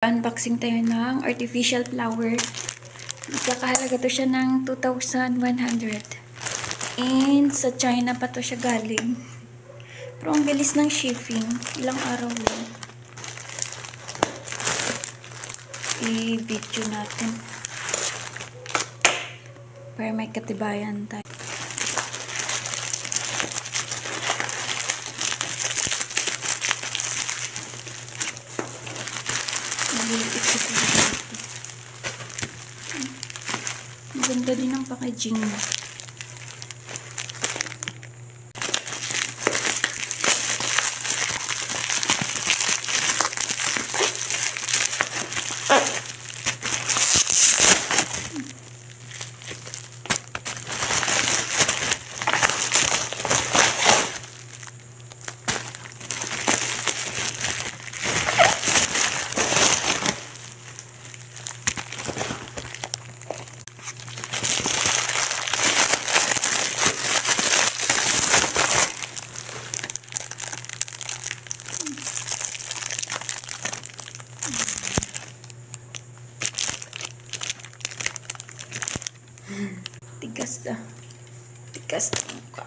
Unboxing tayo ng artificial flower. Nagkakahalaga to siya ng 2,100. And sa China pa to siya galing. Pero ang bilis ng shipping. Ilang araw lang. I-video natin. Para may katibayan tayo. Maganda din ang packaging niya. Tigas na. Tigas na mukha.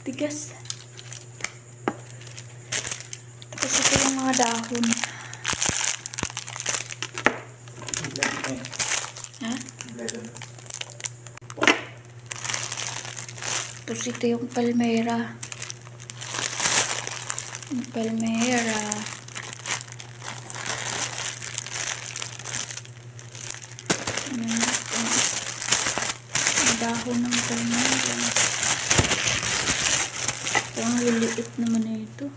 Tigas. Tapos ito yung mga dahon. Ha? Tapos ito yung palmera. Yung palmera. Dahon ng palmera. Ang liliit naman na ito.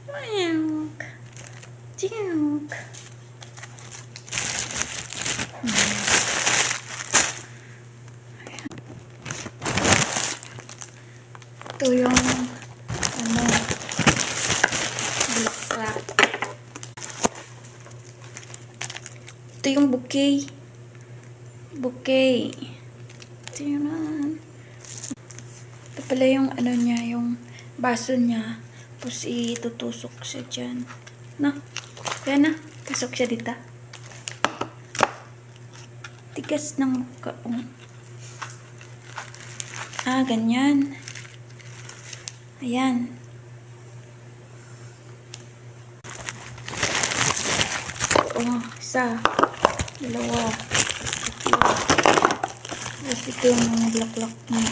Tiyuk. Tiyuk. Ito yung bulaklak. Ito yung bouquet. Bouquet. Ito yun. Ito pala yung ano niya, yung baso niya. Tapos itutusok siya dyan. No? Yan na. Pasok siya dito. Tigas ng mukha. Ah, ganyan. Ayan. Isa. Dalawa. Tapos ito yung mga bulaklak niya.